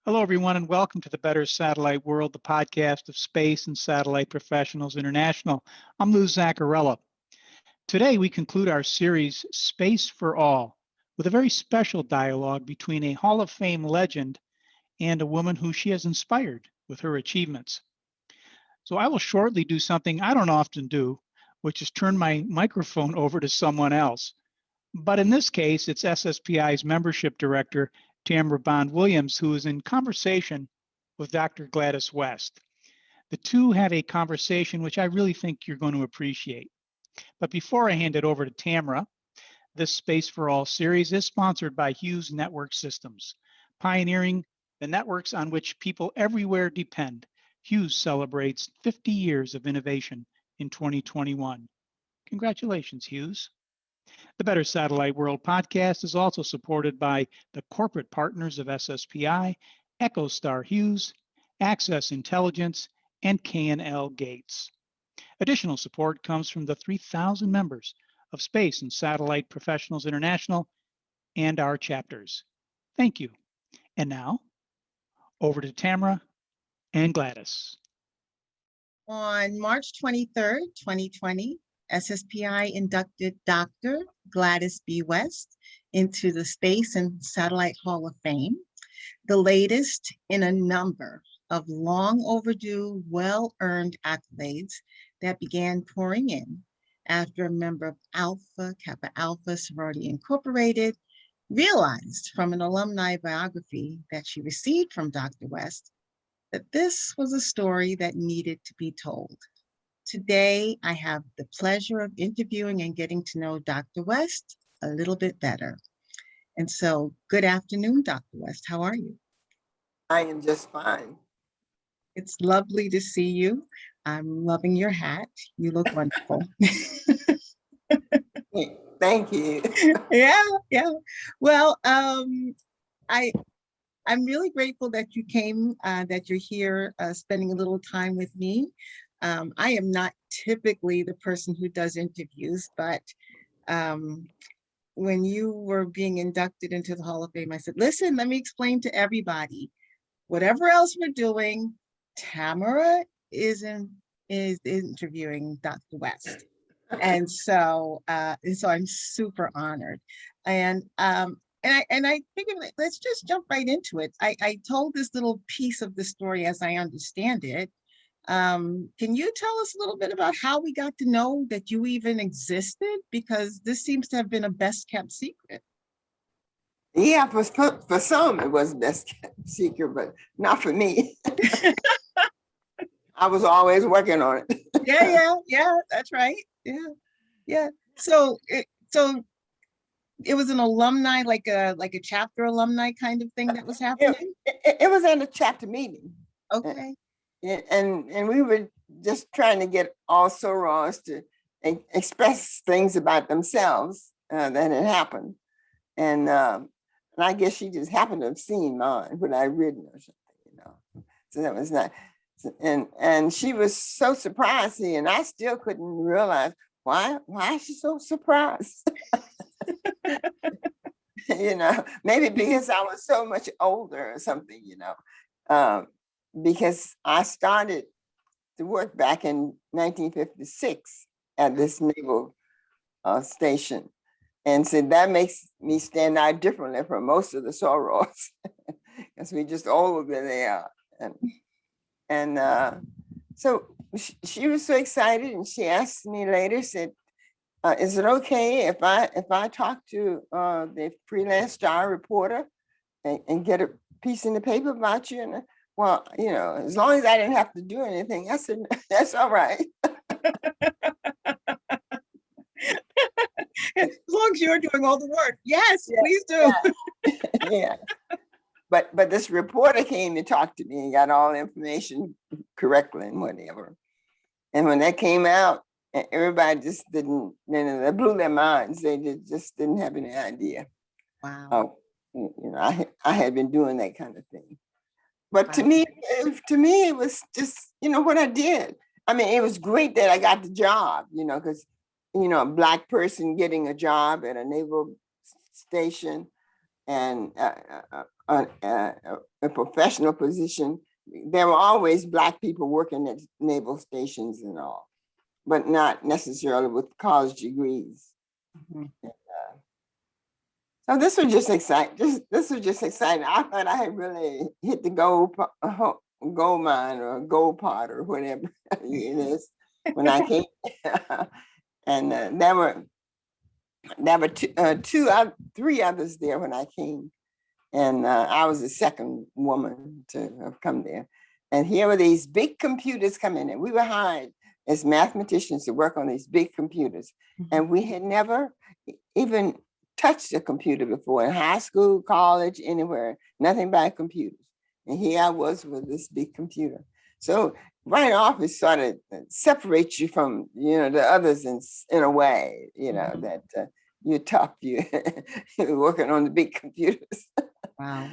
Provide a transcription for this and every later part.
Hello, everyone, and welcome to the Better Satellite World, the podcast of Space and Satellite Professionals International. I'm Lou Zaccarella. Today, we conclude our series, Space for All, with a very special dialogue between a Hall of Fame legend and a woman who she has inspired with her achievements. So I will shortly do something I don't often do, which is turn my microphone over to someone else. But in this case, it's SSPI's membership director, Tamara Bond-Williams, who is in conversation with Dr. Gladys West. The two have a conversation which I really think you're going to appreciate. But before I hand it over to Tamara, this Space for All series is sponsored by Hughes Network Systems, pioneering the networks on which people everywhere depend. Hughes celebrates 50 years of innovation in 2021. Congratulations, Hughes. The Better Satellite World podcast is also supported by the corporate partners of SSPI, EchoStar Hughes, Access Intelligence, and K&L Gates. Additional support comes from the 3,000 members of Space and Satellite Professionals International and our chapters. Thank you. And now, over to Tamara and Gladys. On March 23rd, 2020, SSPI inducted Dr. Gladys B. West into the Space and Satellite Hall of Fame, the latest in a number of long overdue, well-earned accolades that began pouring in after a member of Kappa Alpha Sorority Incorporated realized from an alumni biography that she received from Dr. West that this was a story that needed to be told. Today, I have the pleasure of interviewing and getting to know Dr. West a little bit better. And so, good afternoon, Dr. West. How are you? I am just fine. It's lovely to see you. I'm loving your hat. You look wonderful. Thank you. Yeah. Well, I'm really grateful that you came, that you're here spending a little time with me. I am not typically the person who does interviews, but when you were being inducted into the Hall of Fame, I said, listen, let me explain to everybody, whatever else we're doing, Tamara is interviewing Dr. West. And so I'm super honored. And I figured, let's just jump right into it. I told this little piece of the story as I understand it. Can you tell us a little bit about how we got to know that you even existed? Because this seems to have been a best kept secret. Yeah, for some it was best kept secret, but not for me. I was always working on it. Yeah, that's right. Yeah. So it was an alumni, like a chapter alumni kind of thing that was happening? It was at a chapter meeting. Okay. And we were just trying to get all sorors to express things about themselves that had happened. And I guess she just happened to have seen mine, what I'd written or something, So that was nice. And she was so surprised, and I still couldn't realize why is she so surprised? Maybe because I was so much older or something, because I started to work back in 1956 at this naval station. And so that makes me stand out differently from most of the sorors, because we just older than they are. And so she was so excited, and she asked me later, said, is it okay if I talk to the freelance star reporter and get a piece in the paper about you? And well, as long as I didn't have to do anything, I said, that's all right. As long as you're doing all the work. Yes, please do. Yeah. But this reporter came to talk to me and got all the information correctly and whatever. And when that came out, everybody just didn't, it blew their minds. They just didn't have any idea. Wow. I had been doing that kind of thing. But to me, it was just, what I did. I mean, it was great that I got the job, because, a Black person getting a job at a naval station and a professional position. There were always Black people working at naval stations and all, but not necessarily with college degrees. Mhm. So this was just exciting. This was just exciting. I thought I had really hit the gold mine or gold pot or whatever it is when I came. And there were three others there when I came, and I was the second woman to have come there. And here were these big computers coming in. We were hired as mathematicians to work on these big computers, and we had never even touched a computer before in high school, college, anywhere, nothing but computers. And here I was with this big computer. So right off, it sort of separates you from, the others in a way, that you're tough, you're working on the big computers. Wow.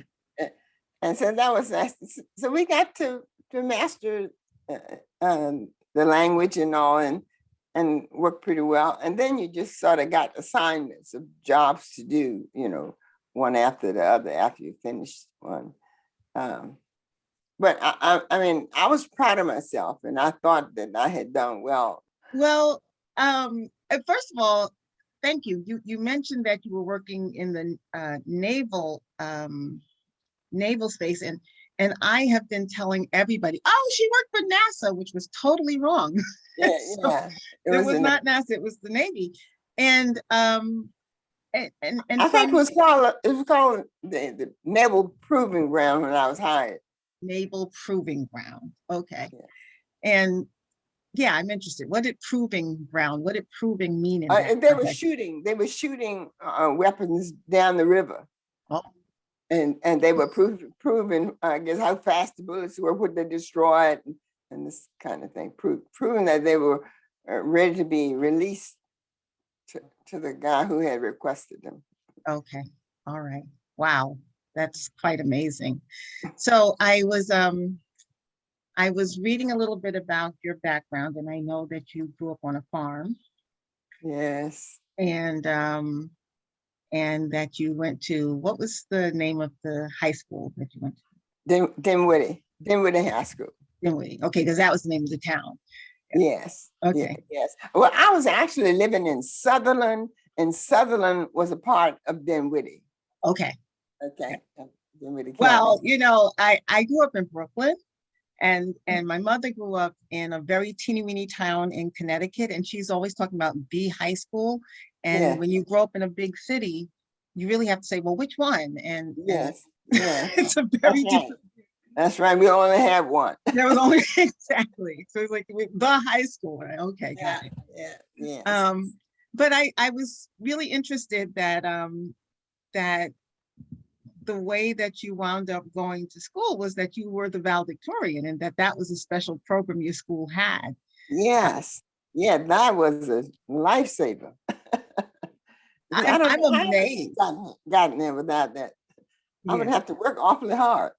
And so that was nice. So we got to master the language and all, and work pretty well. And then you just sort of got assignments of jobs to do, one after the other after you finished one. But I mean, I was proud of myself, and I thought that I had done well. Well, first of all, thank you. You mentioned that you were working in the naval space, and I have been telling everybody, oh, she worked for NASA, which was totally wrong. Yeah, So yeah. it was not NASA, it was the Navy. And I think it was called the Naval Proving Ground when I was hired. Naval Proving Ground. Okay. Yeah. And yeah, I'm interested. What did proving ground? What did proving mean in that And they were context? shooting weapons down the river. Oh, And they were proving, I guess, how fast the bullets were, what they destroyed, and this kind of thing. Proving that they were ready to be released to the guy who had requested them. okay. All right. Wow. That's quite amazing. So I was reading a little bit about your background, and I know that you grew up on a farm. Yes. And that you went to, what was the name of the high school that you went to? Dinwiddie High School. Dinwiddie. Okay, because that was the name of the town. Yes. Okay. Yes. Well, I was actually living in Sutherland, and Sutherland was a part of Dinwiddie. Okay. Okay. Dinwiddie Well, County. I grew up in Brooklyn, and my mother grew up in a very teeny weeny town in Connecticut, and she's always talking about the high school. And Yeah. when you grow up in a big city, you really have to say, well, which one? And Yes. Yeah. it's a That's very right. different. That's right. We only have one. There was only exactly. So it's like the high school. Right? Okay, got it. Yeah. Yes. But I was really interested that that the way that you wound up going to school was that you were the valedictorian, and that was a special program your school had. Yes. Yeah, that was a lifesaver. I don't I'm know how I amazed. gotten there without that. I would Yeah. have to work awfully hard.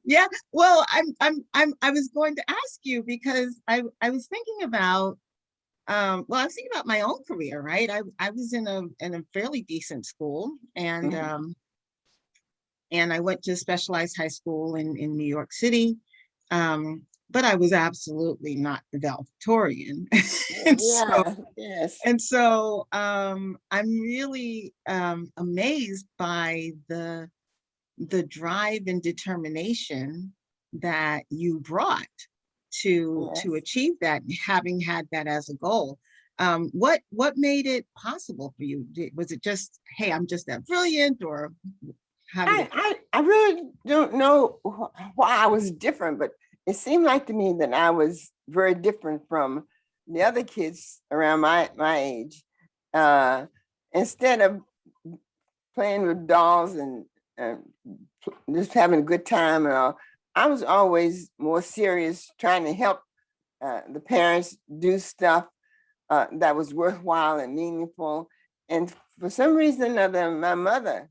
Yeah. Well, I was going to ask you because I was thinking about well, I was thinking about my own career, right? I was in a fairly decent school, and I went to specialized high school in New York City. But I was absolutely not the valedictorian. Yeah. Yes. I'm really amazed by the drive and determination that you brought to Yes. achieve that, having had that as a goal. What made it possible for you? Was it just, hey, I'm just that brilliant, or how did it? I really don't know why I was different, but it seemed like to me that I was very different from the other kids around my age. Instead of playing with dolls and just having a good time and all, I was always more serious, trying to help the parents do stuff that was worthwhile and meaningful. And for some reason or other, my mother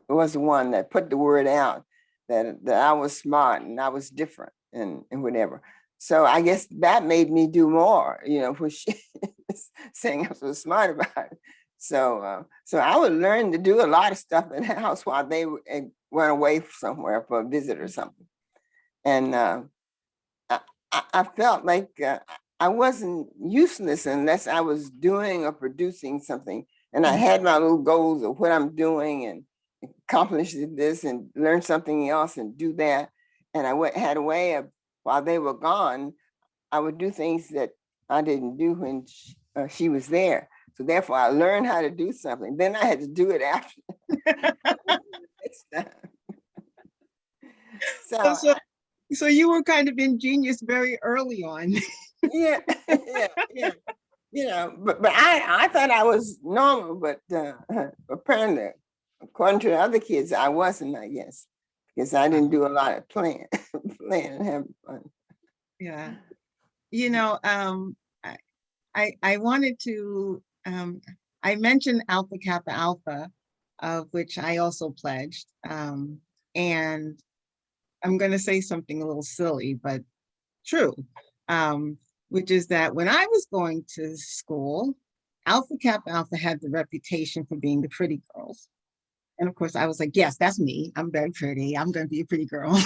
was the one that put the word out that I was smart and I was different and whatever. So I guess that made me do more, when she was saying I was so smart about it. So I would learn to do a lot of stuff in the house while they went away somewhere for a visit or something. And I felt like I wasn't useless unless I was doing or producing something. And I had my little goals of what I'm doing and accomplish this and learn something else and do that. And I had a way of, while they were gone, I would do things that I didn't do when she was there. So therefore, I learned how to do something. Then I had to do it after. So you were kind of ingenious very early on. Yeah. But I thought I was normal, but apparently, according to the other kids, I wasn't, I guess, because I didn't do a lot of playing and having fun. Yeah. I wanted to, I mentioned Alpha Kappa Alpha, of which I also pledged. And I'm going to say something a little silly, but true, which is that when I was going to school, Alpha Kappa Alpha had the reputation for being the pretty girls. And of course, I was like, yes, that's me. I'm very pretty. I'm going to be a pretty girl.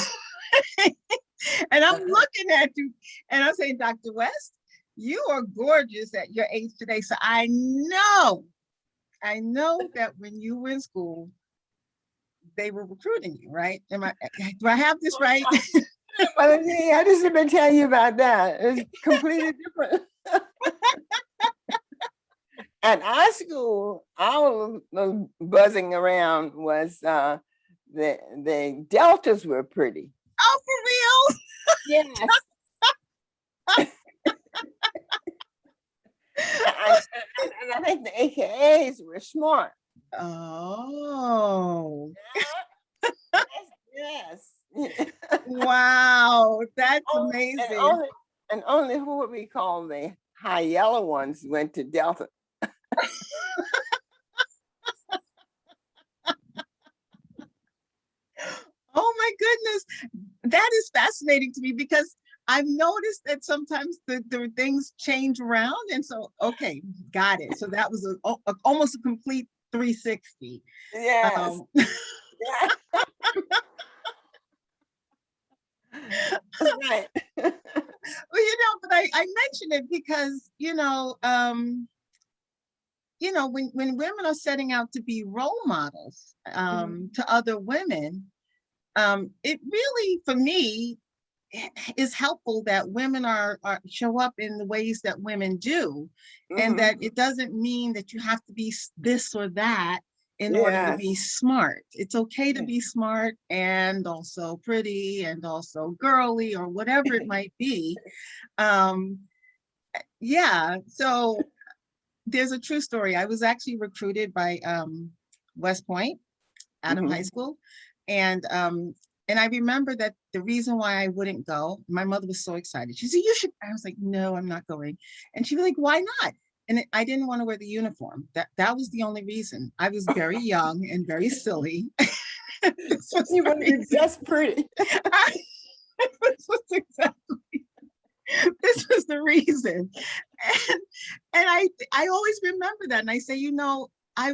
And I'm looking at you and I'm saying, Dr. West, you are gorgeous at your age today. So I know that when you were in school, they were recruiting you, right? Do I have this right? Well, I just have been telling you about that. It's completely different. At our school, our little buzzing around was the deltas were pretty. Oh, for real? Yes. and I think the AKAs were smart. Oh. Yes. Wow, that's amazing. And only who would we call the high yellow ones went to Delta. Oh my goodness, that is fascinating to me because I've noticed that sometimes the things change around, and so okay, got it. So that was almost a complete 360. Yes. Yeah. That's right. Well, but I mention it because when women are setting out to be role models to other women, it really, for me, is helpful that women are show up in the ways that women do, and that it doesn't mean that you have to be this or that in order to be smart. It's okay to be smart and also pretty and also girly or whatever it might be. Yeah, so there's a true story. I was actually recruited by West Point out of high school. And I remember that the reason why I wouldn't go, my mother was so excited. She said, you should. I was like, no, I'm not going. And she was like, why not? And I didn't want to wear the uniform. That was the only reason. I was very young and very silly. You want to be just pretty. This was the reason. And I always remember that. And I say, I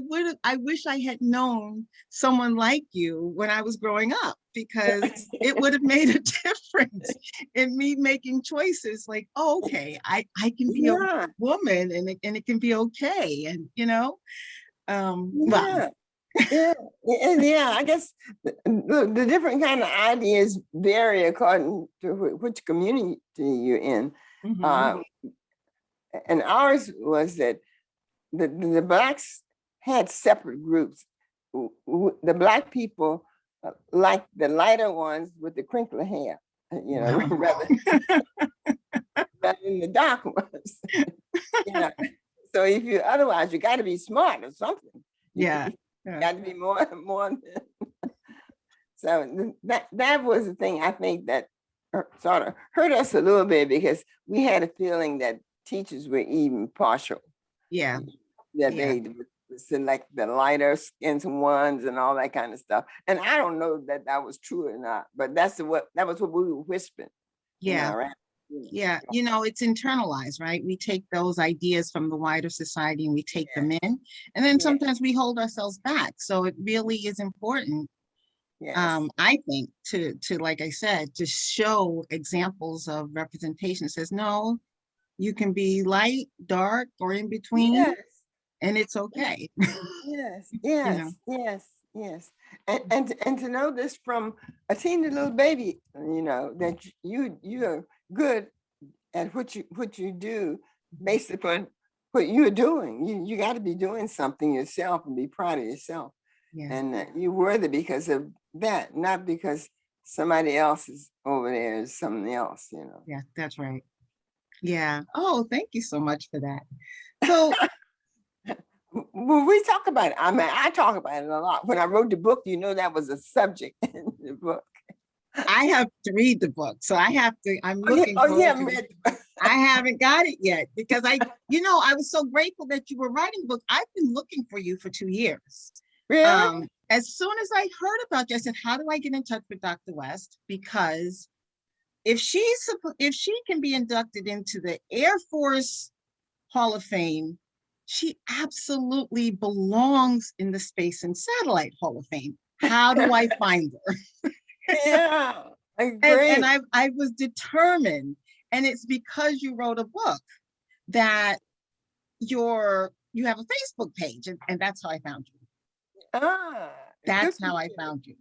wish I had known someone like you when I was growing up, because it would have made a difference in me making choices like, oh, okay, I can be a woman and it can be okay. And, I guess the different kind of ideas vary according to which community you're in. And ours was that the Blacks had separate groups. The Black people like the lighter ones with the crinkly hair, rather than the dark ones. So if you otherwise, you got to be smart or something. Yeah. Got to be more. So that was the thing I think that sort of hurt us a little bit, because we had a feeling that teachers were even partial. Yeah. They would select the lighter skins ones and all that kind of stuff. And I don't know that was true or not, but that was what we were whispering. Yeah. Right? Yeah, you know, it's internalized, right? We take those ideas from the wider society and we take them in, and then Yeah. sometimes we hold ourselves back. So it really is important, Yes. I think, to like I said, to show examples of representation. It says, no, you can be light, dark, or in between, Yes. and it's okay. Yes. You know, Yes. Yes. Yes. And to know this from a teeny little baby, that you're good at what you do based upon what you're doing. You got to be doing something yourself and be proud of yourself. yeah, And you're worthy because of that, not because somebody else is over there is something else. yeah, that's right. Yeah. Oh, thank you so much for that. So When we talk about it, I mean, I talk about it a lot. When I wrote the book, that was a subject in the book. I have to read the book, so I have to, I'm Oh, yeah, looking oh, yeah, forward to it. man. I haven't got it yet because I was so grateful that you were writing the book. I've been looking for you for 2 years. Really? As soon as I heard about you, I said, how do I get in touch with Dr. West? Because if she can be inducted into the Air Force Hall of Fame, she absolutely belongs in the Space and Satellite Hall of Fame. How do I find her? Yeah, And great. I was determined. And it's because you wrote a book that you have a Facebook page, and that's how I found you. Ah, good That's for how I you. found you,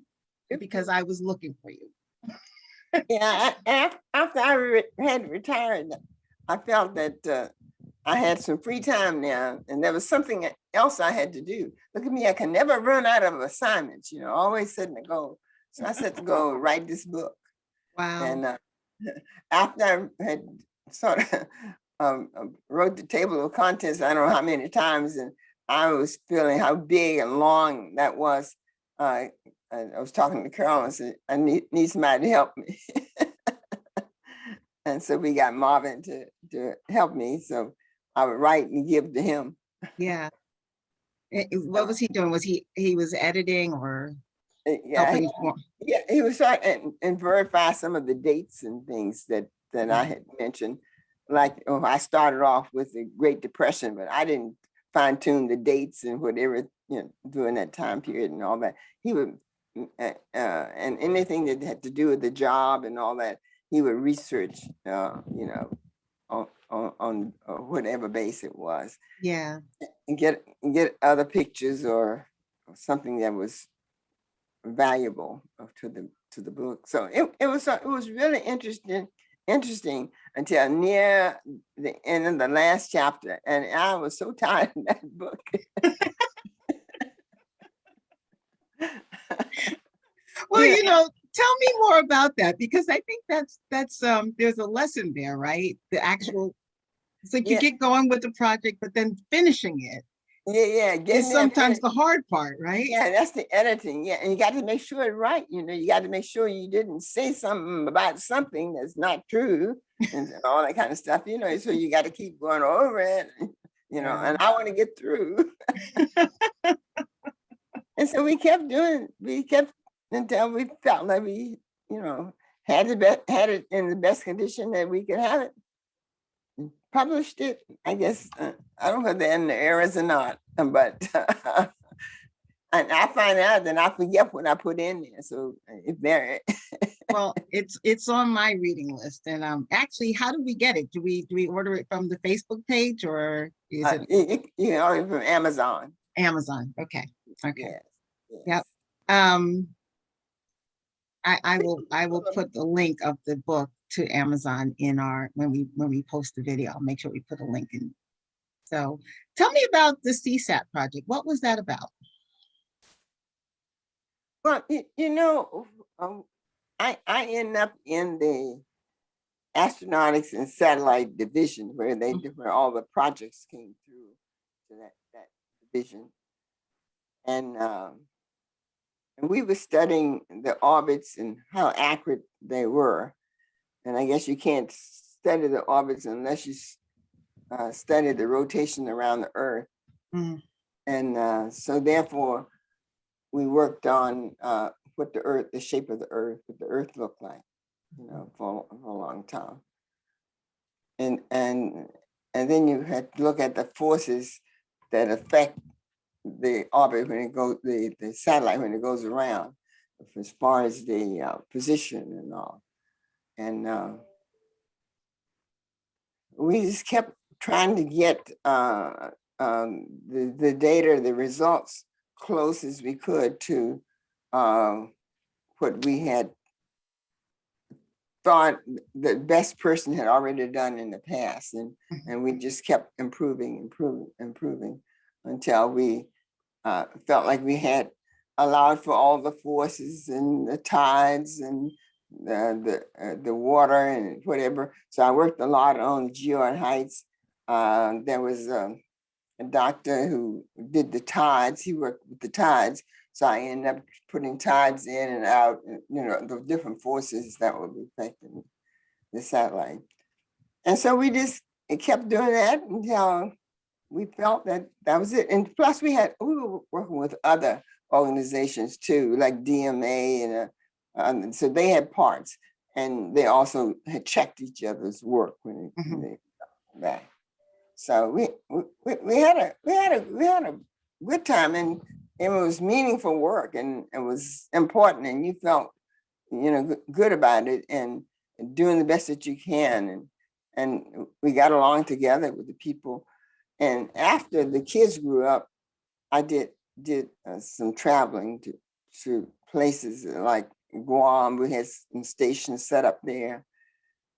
Good for because you. I was looking for you. Yeah, after I had retired, I felt that I had some free time now, and there was something else I had to do. Look at me, I can never run out of assignments, always setting a goal. So I set to go write this book. Wow. And after I had sort of wrote the table of contents, I don't know how many times, and I was feeling how big and long that was. I was talking to Carol and said, I need somebody to help me. And so we got Marvin to help me. So I would write and give to him. Yeah. What was he doing? Was he was editing or Yeah, helping form? yeah, he was trying and verify some of the dates and things that I had mentioned. Like, I started off with the Great Depression, but I didn't fine tune the dates and whatever, during that time period and all that. He would, and anything that had to do with the job and all that, he would research, on whatever base it was, Yeah. and get other pictures or something that was valuable to the book. So it was really interesting until near the end of the last chapter, and I was so tired of that book. Well, tell me more about that, because I think that's there's a lesson there, right? The actual, it's like you Yeah, get going with the project, but then finishing it yeah, is getting there. sometimes the hard part, right? Yeah, that's the editing. Yeah, and you got to make sure it's right. You got to make sure you didn't say something about something that's not true and all that kind of stuff. So you got to keep going over it. Yeah. And I want to get through. And so we kept until we felt like we, had it in the best condition that we could have it. Published it, I guess. I don't know if they're in the errors or not, but and I find out, then I forget what I put in there. So if there, Well, it's on my reading list, and actually, how do we get it? Do we order it from the Facebook page, or is it you can order it from Amazon. Amazon? Okay. Yes, Yep. yes. I will put the link of the book to Amazon in our when we post the video. I'll make sure we put a link in. So tell me about the CSAP project. What was that about? Well, I ended up in the astronautics and satellite division where all the projects came through to that division. And we were studying the orbits and how accurate they were. And I guess you can't study the orbits unless you study the rotation around the Earth. Mm. And so therefore, we worked on what the shape of the Earth, what the Earth looked like, for a long time. and then you had to look at the forces that affect the orbit when it goes, the satellite when it goes around, as far as the position and all. And we just kept trying to get the data, the results, close as we could to what we had thought the best person had already done in the past. And we just kept improving until we felt like we had allowed for all the forces and the tides and the water and whatever. So I worked a lot on geo and heights. There was a doctor who did the tides. He worked with the tides. So I ended up putting tides in and out, the different forces that were affecting the satellite. And so we just kept doing that until we felt that that was it. And plus we were working with other organizations too, like DMA, and so they had parts, and they also had checked each other's work when they got back. So we had a good time, and it was meaningful work, and it was important, and you felt good about it and doing the best that you can, and we got along together with the people. And after the kids grew up, I did some traveling to places like Guam. We had some stations set up there,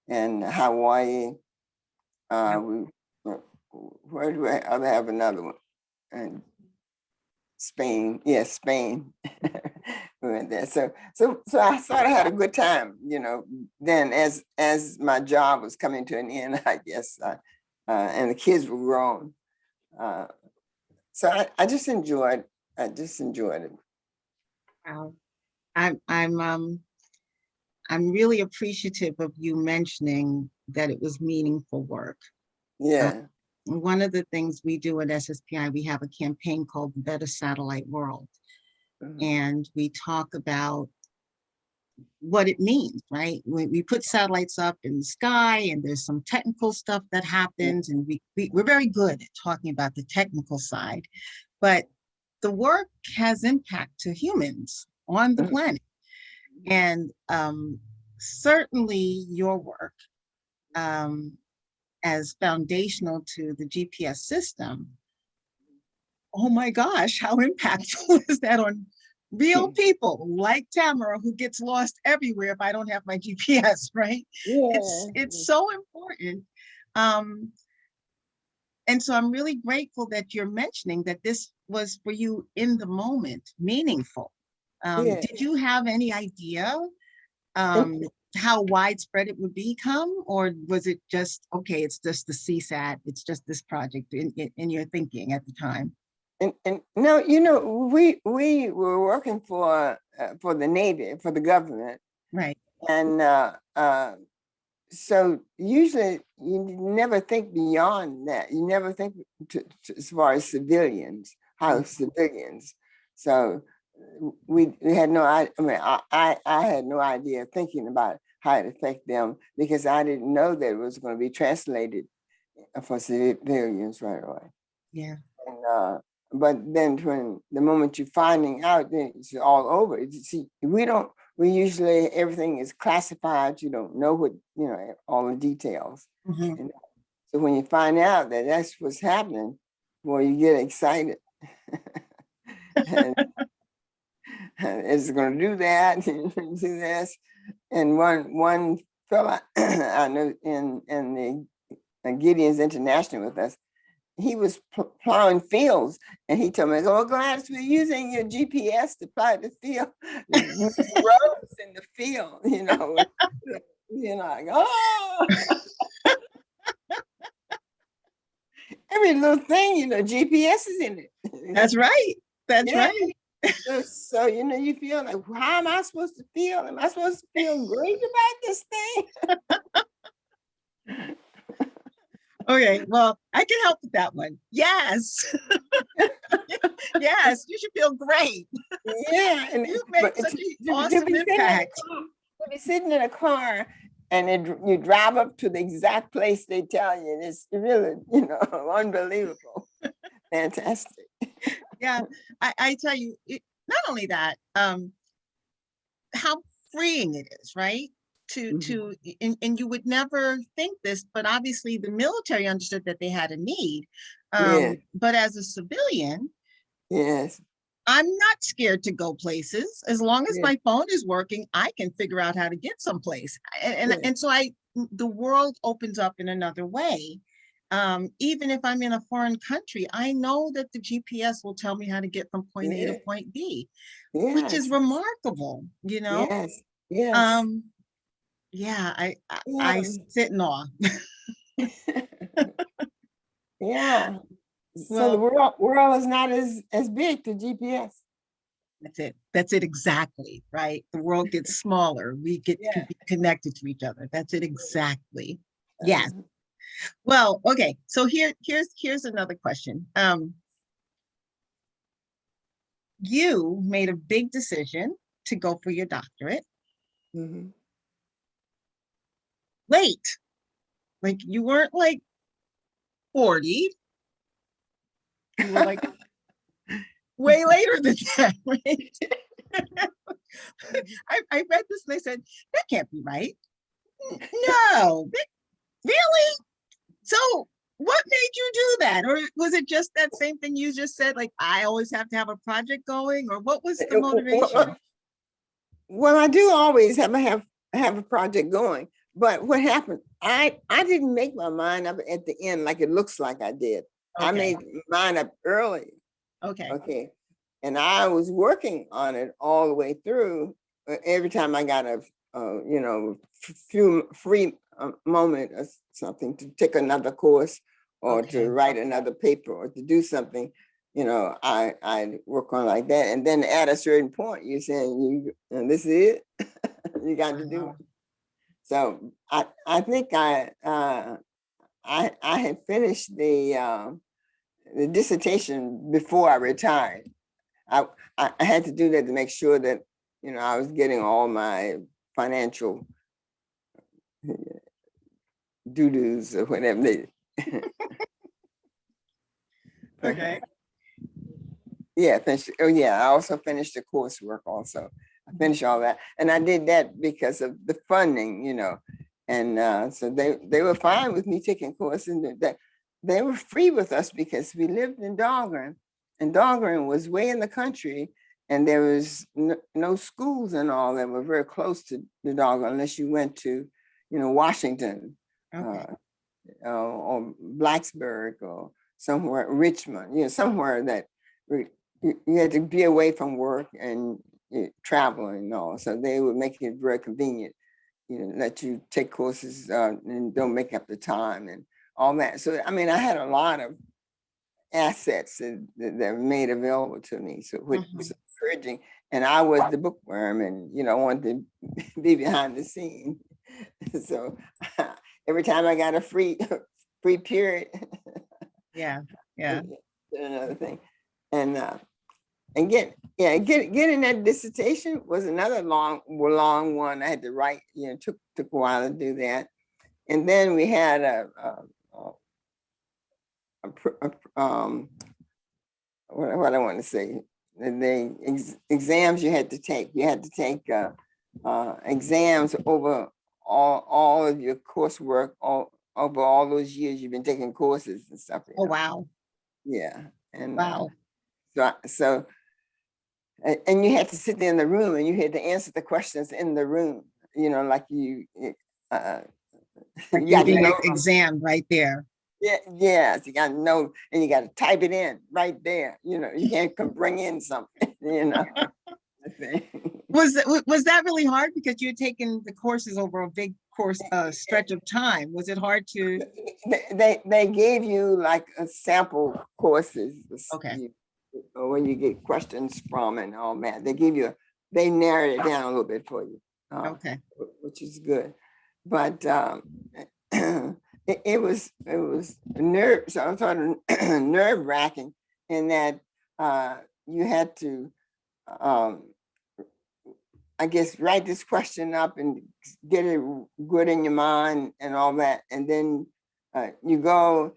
and Hawaii. Where do I have another one? And Spain, yes, Spain. We went there. So I sort of had a good time, then as my job was coming to an end, I guess, and the kids were grown. So I just enjoyed it. Wow. I'm really appreciative of you mentioning that it was meaningful work. Yeah. One of the things we do at SSPI, we have a campaign called The Better Satellite World. And we talk about what it means, right? We put satellites up in the sky, and there's some technical stuff that happens, and we're very good at talking about the technical side, but the work has impact to humans on the planet. And certainly your work as foundational to the GPS system, oh my gosh, how impactful is that on real people like Tamara, who gets lost everywhere if I don't have my GPS, right? Yeah. It's so important. And so I'm really grateful that you're mentioning that this was for you in the moment, meaningful. Did you have any idea how widespread it would become, or was it just, okay, it's just the CSAT, it's just this project in your thinking at the time? And no, we were working for the Navy, for the government, right? And so usually you never think beyond that. You never think as far as civilians, how civilians. So we had no idea. I mean, I had no idea thinking about how it affect them, because I didn't know that it was going to be translated for civilians right away. Yeah. And, but then when the moment you're finding out, then it's all over. See, we usually, everything is classified. You don't know what, all the details. And so when you find out that that's what's happening, well, you get excited. And it's going to do that, do this. And one fella I know in the Gideon's International with us, he was plowing fields, and he told me, "Oh, Gladys, we're using your GPS to plow the field, the roads in the field, like, oh." Every little thing, GPS is in it. That's right. That's right. So, you feel like, how am I supposed to feel? Am I supposed to feel great about this thing? Okay, well, I can help with that one. Yes. Yes, you should feel great. Yeah. And you made such an awesome impact. We'll be sitting in a car, and you drive up to the exact place they tell you, and it's really, unbelievable. Fantastic. Yeah, I tell you, not only that, how freeing it is, right? And you would never think this, but obviously the military understood that they had a need. Yeah. But as a civilian, Yes. I'm not scared to go places. As long as Yeah. my phone is working, I can figure out how to get someplace. Yeah. And so the world opens up in another way. Even if I'm in a foreign country, I know that the GPS will tell me how to get from point A to Yeah. point B, which is Yes. remarkable, Yes. Yes. Yeah, I Yeah. sit in awe. Yeah. So the Well, world is not as big to GPS. that's it. That's it exactly, right? The world gets smaller. We get to Yeah. be connected to each other. That's it exactly. Yes. Uh, Well, okay. So here's another question. You made a big decision to go for your doctorate. mhm. Late. Like you weren't like 40. You were like way later than that, right? I read this and I said, that can't be right. No, really? So what made you do that? Or was it just that same thing you just said, like, I always have to have a project going? Or what was the motivation? Well, I do always have a project going, but what happened? I didn't make my mind up at the end like it looks like I did. I Okay. made mine up early. Okay. Okay. And I was working on it all the way through. Every time I got a, few free moment or something to take another course or Okay. to write another paper or to do something, I work on like that. And then at a certain point, you're saying, this is it. You got to do Wow. it. So I think I had finished the dissertation before I retired. I had to do that to make sure that I was getting all my financial doo-doos or whatever they. Okay. Yeah, finish. Oh yeah, I also finished the coursework also. I finished all that, and I did that because of the funding, and so they were fine with me taking courses, and that they were free with us because we lived in Dahlgren, and Dahlgren was way in the country, and there was no schools and all that were very close to the Dahlgren unless you went to, Washington, Okay. or Blacksburg or somewhere, Richmond, somewhere that you had to be away from work and travel and all. So they would make it very convenient, let you take courses and don't make up the time and all that. So, I mean, I had a lot of assets that were made available to me. So which was encouraging. And I was the bookworm and, wanted to be behind the scene. So every time I got a free period. Yeah. Yeah. Another thing. And getting that dissertation was another long one. I had to write, took a while to do that. And then we had what I want to say, the exams you had to take. You had to take exams over all of your coursework, over all those years you've been taking courses and stuff. Oh, wow. Yeah. And Wow. so and you had to sit there in the room and you had to answer the questions in the room, like you Like you you're got to being know. examined right there. Yeah, yes, you got to know, and you got to type it in right there. You can't come bring in something. Was that really hard because you had taken the courses over a big course stretch of time? Was it hard to? They gave you like a sample courses. Okay. When you get questions from and all that, they narrowed it down a little bit for you. Okay. Which is good, but it was sort of nerve wracking in that you had to I guess, write this question up and get it good in your mind and all that. And then you go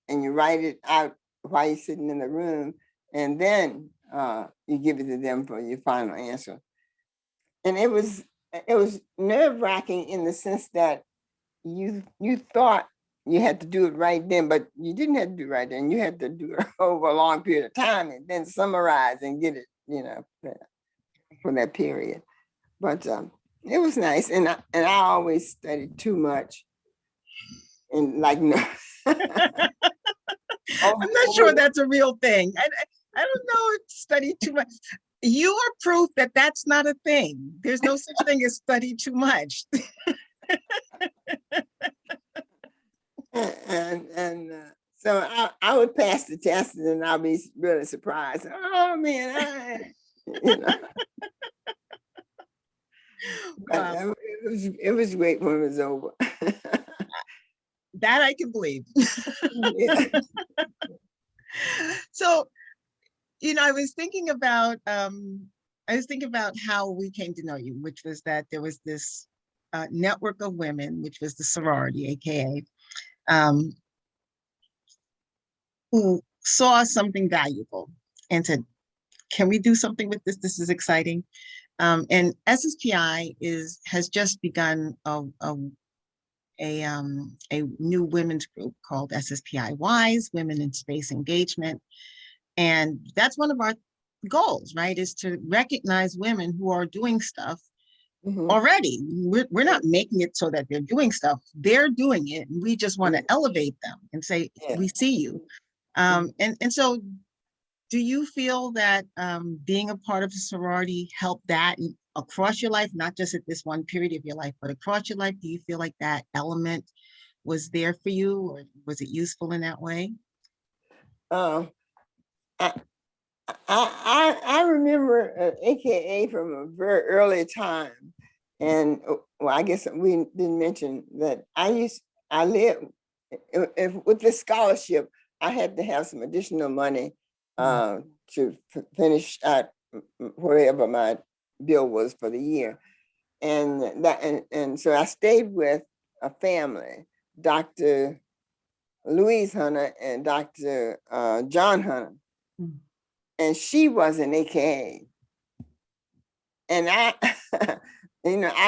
and you write it out while you're sitting in the room. And then you give it to them for your final answer. And it was nerve-wracking in the sense that you thought you had to do it right then, but you didn't have to do it right then. You had to do it over a long period of time and then summarize and get it, for that period. But it was nice, and I always studied too much, and like no. I'm not sure that's a real thing. I don't know if study too much. You are proof that that's not a thing. There's no such thing as study too much. and so I would pass the test, and then I'll be really surprised. Oh man, Wow. It was great when it was over. That I can believe. Yeah. So, I was thinking about how we came to know you, which was that there was this network of women, which was the sorority, aka, who saw something valuable and said, "Can we do something with this? This is exciting." And SSPI has just begun a new women's group called SSPI WISE, Women in Space Engagement. And that's one of our goals, right? Is to recognize women who are doing stuff already. We're not making it so that they're doing stuff. They're doing it. And we just want to elevate them and say, we see you. And so do you feel that being a part of a sorority helped that across your life, not just at this one period of your life, but across your life? Do you feel like that element was there for you, or was it useful in that way? I remember AKA from a very early time, and well, I guess we didn't mention that I lived with this scholarship. I had to have some additional money to finish out wherever my bill was for the year, and so I stayed with a family, Dr. Louise Hunter and Dr. John Hunter. And she was an AKA. And I, I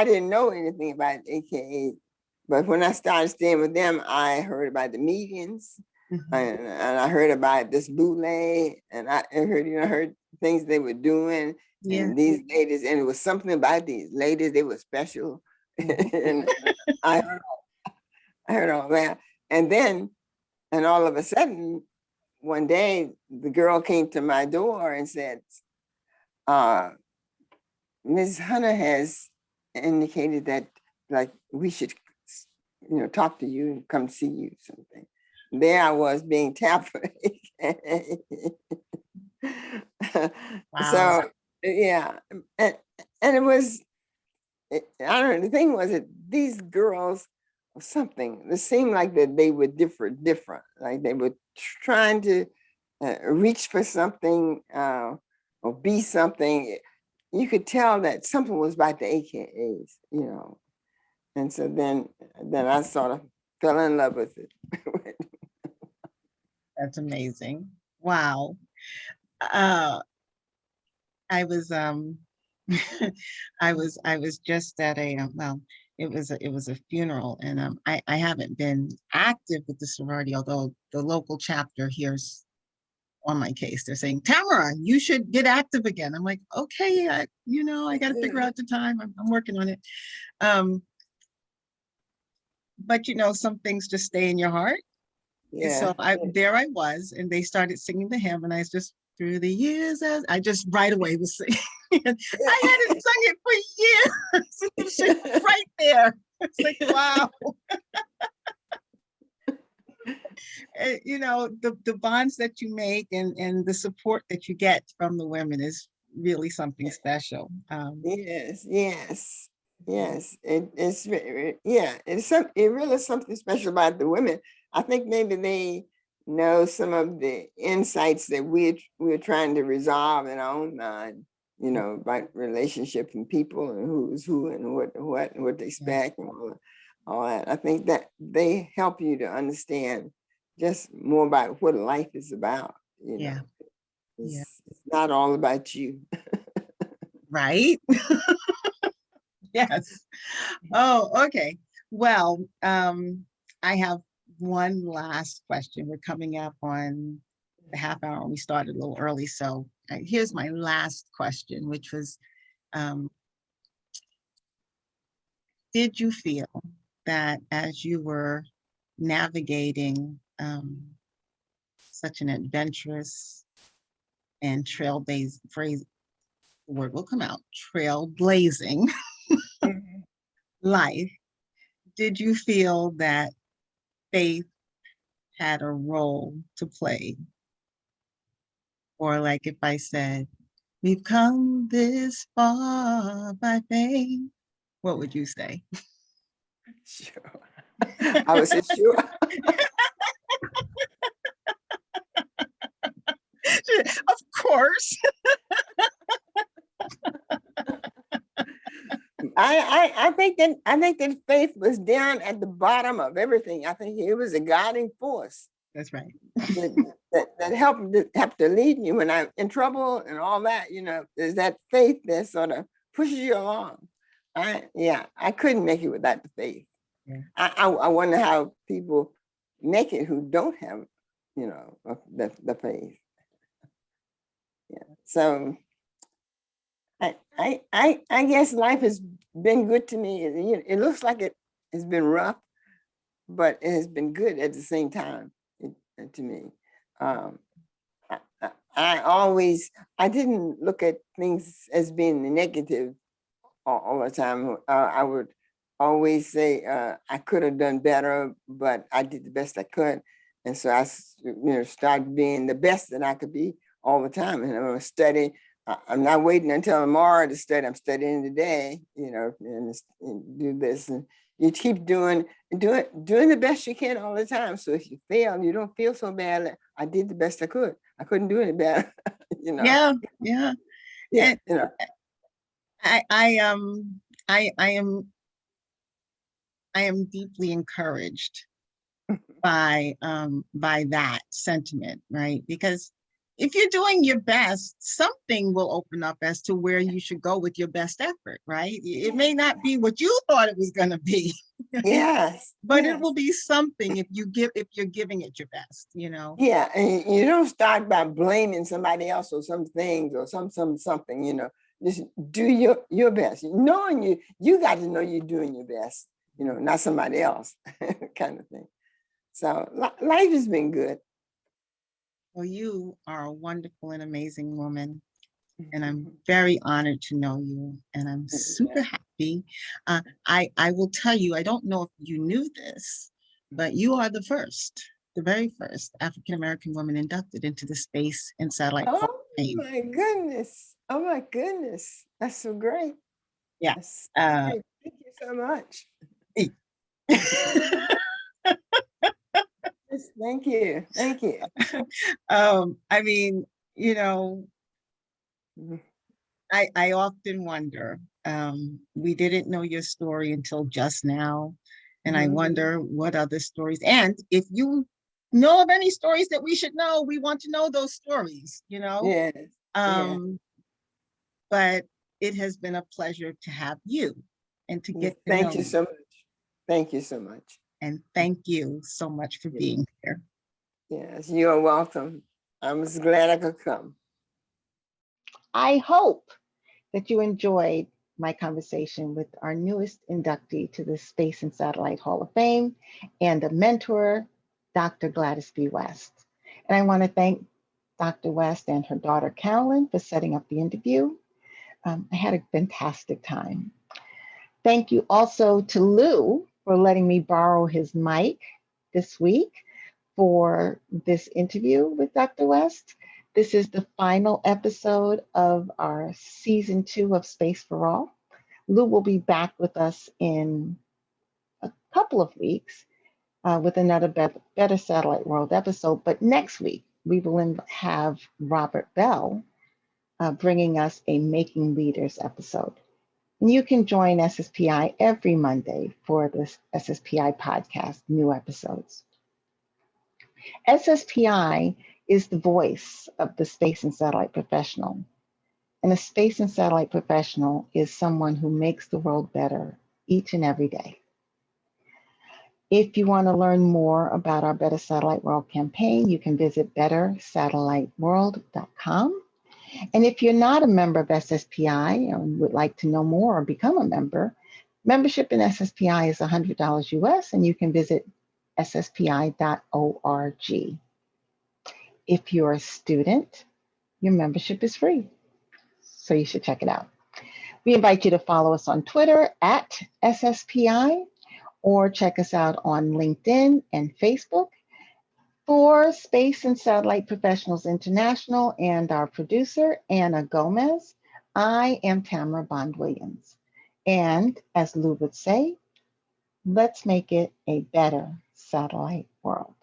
didn't know anything about AKA, but when I started staying with them, I heard about the meetings, and I heard about this boule, and I heard things they were doing, and these ladies, and it was something about these ladies, they were special. And I heard all that. And then, and all of a sudden, one day, the girl came to my door and said, Ms. Hunter has indicated that, like, we should, talk to you and come see you, something. There I was being tapped for AKA. Wow. So, yeah. And it was, I don't know, the thing was that these girls, something, it seemed like that they were different, like they were trying to reach for something or be something. You could tell that something was about the AKAs, and so then I sort of fell in love with it. That's amazing. Wow. I was I was just at a it was a funeral, and I haven't been active with the sorority, although the local chapter here's on my case. They're saying, Tamara, you should get active again. I'm like, okay, I got to figure out the time. I'm working on it. But some things just stay in your heart. Yeah. So there I was, and they started singing the hymn, and I just, through the years, as I just right away was singing. I hadn't sung it for years. It's right there. It's like, wow. The bonds that you make and the support that you get from the women is really something special. Yes. It's it really is something special about the women. I think maybe they know some of the insights that we're trying to resolve in our own mind, you know, about relationships and people and who's who and what they expect and all that. I think that they help you to understand just more about what life is about, you know. It's not all about you. Right? Yes. Oh, okay. Well, I have one last question. We're coming up on the half hour. We started a little early. So here's my last question, which was, did you feel that as you were navigating such an adventurous and trailblazing life, did you feel that faith had a role to play? Or like if I said, we've come this far by faith, what would you say? Sure. I would say sure. Of course. I think that faith was down at the bottom of everything. I think it was a guiding force. That's right. that helped to lead me when I'm in trouble and all that. You know, there's that faith that sort of pushes you along. I couldn't make it without the faith. Yeah. I wonder how people make it who don't have, you know, the faith. Yeah. So I guess life has been good to me. It looks like it has been rough, but it has been good at the same time to me. I didn't look at things as being negative all the time. I would always say I could have done better, but I did the best I could. And so I started being the best that I could be all the time. And I'm going to study. I'm not waiting until tomorrow to study. I'm studying today, you know, and do this. And you keep doing the best you can all the time. So if you fail, you don't feel so bad. Like, I did the best I could. I couldn't do any better, you know. Yeah. Yeah, And you know. I am deeply encouraged by that sentiment, right? Because if you're doing your best, something will open up as to where you should go with your best effort, right? It may not be what you thought it was going to be. Yes. But yes. it will be something if you're giving it your best, you know. Yeah, and you don't start by blaming somebody else or some things or something, you know. Just do your best. Knowing you got to know you're doing your best, you know, not somebody else kind of thing. So life has been good. Well, you are a wonderful and amazing woman, and I'm very honored to know you, and I'm super happy. I will tell you, I don't know if you knew this, but you are the very first African-American woman inducted into the Space and Satellite Hall of Fame. My goodness. Oh my goodness. That's so great. Yes. Thank you so much. Yes, thank you. Thank you. I mean, you know, I often wonder, we didn't know your story until just now. And I wonder what other stories, and if you know of any stories that we should know, we want to know those stories, you know? Yes. But it has been a pleasure to have you and to get to know Thank you so much. Thank you so much. And thank you so much for being here. Yes, you're welcome. I'm as glad I could come. I hope that you enjoyed my conversation with our newest inductee to the Space and Satellite Hall of Fame and a mentor, Dr. Gladys B. West. And I want to thank Dr. West and her daughter, Carolyn, for setting up the interview. I had a fantastic time. Thank you also to Lou for letting me borrow his mic this week for this interview with Dr. West. This is the final episode of our season 2 of Space for All. Lou will be back with us in a couple of weeks with another Better Satellite World episode. But next week, we will have Robert Bell bringing us a Making Leaders episode. And you can join SSPI every Monday for this SSPI podcast, new episodes. SSPI is the voice of the space and satellite professional. And a space and satellite professional is someone who makes the world better each and every day. If you want to learn more about our Better Satellite World campaign, you can visit bettersatelliteworld.com. And if you're not a member of SSPI and would like to know more or become a member, membership in SSPI is $100 US, and you can visit sspi.org. If you're a student, your membership is free, so you should check it out. We invite you to follow us on Twitter at SSPI, or check us out on LinkedIn and Facebook. For Space and Satellite Professionals International and our producer, Anna Gomez, I am Tamara Bond-Williams. And as Lou would say, let's make it a better satellite world.